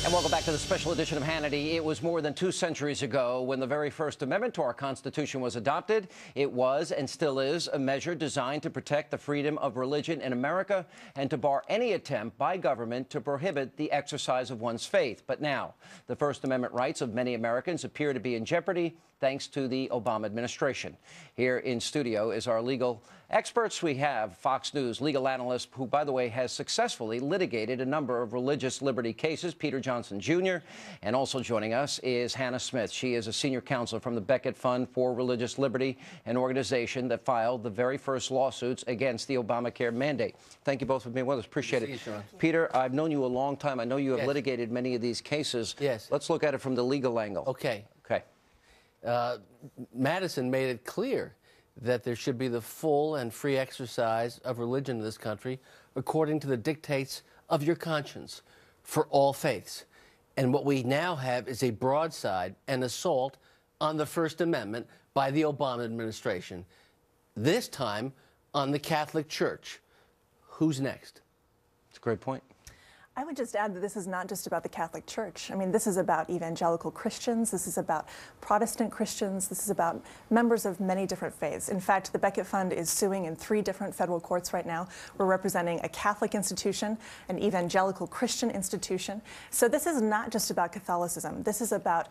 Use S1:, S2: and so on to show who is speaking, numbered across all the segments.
S1: And welcome back to the special edition of Hannity. It was more than 2 centuries ago when the very first amendment to our Constitution was adopted. It was and still is a measure designed to protect the freedom of religion in America and to bar any attempt by government to prohibit the exercise of one's faith. But now, the First Amendment rights of many Americans appear to be in jeopardy thanks to the Obama administration. Here in studio is our legal experts. We have Fox News legal analyst who, by the way, has successfully litigated a number of religious liberty cases, Peter Johnson Jr. And also joining us is Hannah Smith. She is a senior counsel from the Becket Fund for Religious Liberty, an organization that filed the very first lawsuits against the Obamacare mandate. Thank you both for being with us. Appreciate it. Peter, I've known you a long time. I know you have litigated many of these cases.
S2: Yes.
S1: Let's look at it from the legal angle.
S2: Okay.
S1: Okay.
S2: Madison made it clear that there should be the full and free exercise of religion in this country according to the dictates of your conscience for all faiths. And what we now have is a broadside and assault on the First Amendment by the Obama administration, this time on the Catholic Church. Who's next?
S1: That's a great point.
S3: I would just add that this is not just about the Catholic Church. I mean, this is about evangelical Christians. This is about Protestant Christians. This is about members of many different faiths. In fact, the Becket Fund is suing in 3 different federal courts right now. We're representing a Catholic institution, an evangelical Christian institution. So this is not just about Catholicism. This is about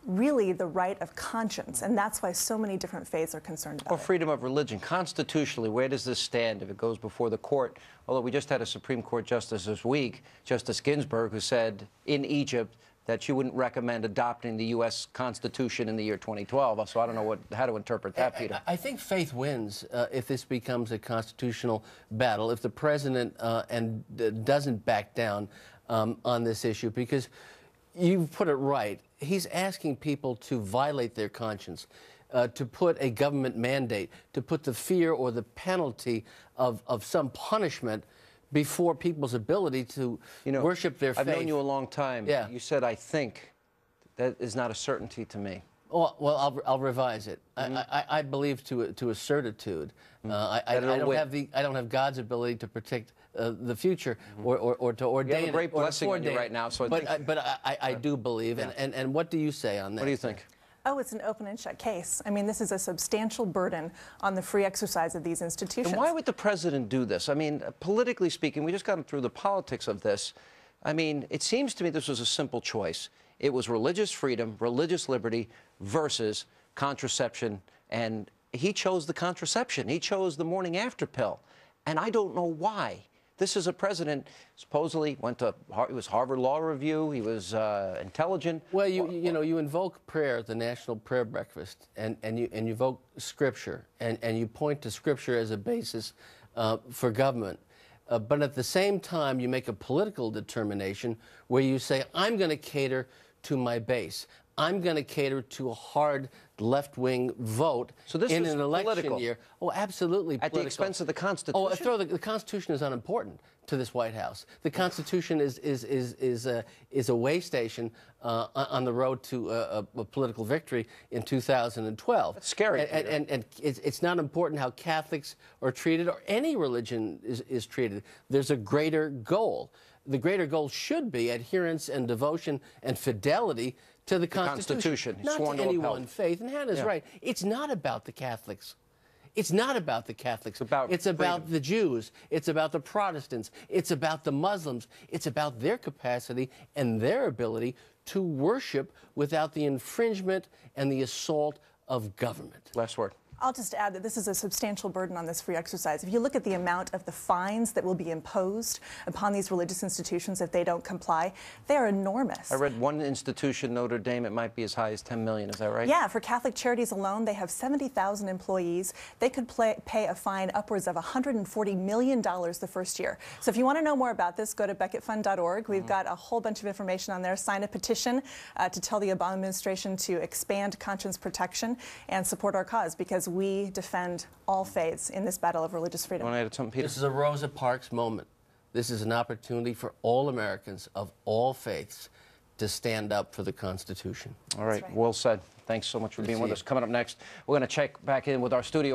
S3: really the right of conscience, and that's why so many different faiths are concerned about it.
S1: Freedom of religion. Constitutionally, where does this stand if it goes before the court? Although we just had a Supreme Court justice this week, Justice Ginsburg, who said in Egypt that she wouldn't recommend adopting the U.S. Constitution in the year 2012. So I don't know how to interpret that, Peter.
S2: I think faith wins if this becomes a constitutional battle, if the president doesn't back down on this issue, because you've put it right. He's asking people to violate their conscience, to put a government mandate, to put the fear or the penalty of some punishment before people's ability to worship their faith.
S1: I've known you a long time.
S2: Yeah.
S1: You said, I think. That is not a certainty to me.
S2: Well, I'll revise it. I believe to a certitude. I don't have God's ability to predict the future or to ordain.
S1: You have a great blessing on you right now. So
S2: I do believe. And what do you say on that?
S1: What do you think?
S3: Oh, it's an open and shut case. I mean, this is a substantial burden on the free exercise of these institutions.
S1: And why would the president do this? I mean, politically speaking, we just got through the politics of this. I mean, it seems to me this was a simple choice. It was religious freedom, religious liberty versus contraception, and he chose the contraception. He chose the morning after pill, and I don't know why. This is a president supposedly he was Harvard Law Review. He was intelligent.
S2: Well, you invoke prayer at the National Prayer Breakfast, and you invoke Scripture, and you point to Scripture as a basis for government. But at the same time, you make a political determination where you say, I'm going to cater to my base. I'm going to cater to a hard left-wing vote in an election year. Oh, absolutely political.
S1: At the expense of the Constitution?
S2: Oh, the Constitution is unimportant to this White House. The Constitution is a way station on the road to a political victory in 2012.
S1: That's scary.
S2: And it's not important how Catholics are treated or any religion is treated. There's a greater goal. The greater goal should be adherence and devotion and fidelity to the Constitution. Not to any one faith. And Hannah's right. It's not about the Catholics. It's not about the Catholics. It's about the Jews. It's about the Protestants. It's about the Muslims. It's about their capacity and their ability to worship without the infringement and the assault of government.
S1: Last word.
S3: I'll just add that this is a substantial burden on this free exercise. If you look at the amount of the fines that will be imposed upon these religious institutions if they don't comply, they are enormous.
S1: I read one institution, Notre Dame, it might be as high as $10 million. Is that right?
S3: Yeah, for Catholic Charities alone, they have 70,000 employees. They could pay a fine upwards of $140 million the first year. So if you want to know more about this, go to becketfund.org. We've got a whole bunch of information on there. Sign a petition to tell the Obama administration to expand conscience protection and support our cause, because we defend all faiths in this battle of religious freedom.
S1: Want to add something, Peter?
S2: This is a Rosa Parks moment. This is an opportunity for all Americans of all faiths to stand up for the Constitution.
S1: All right, well said. Thanks so much for being with us. Coming up next, we're going to check back in with our studio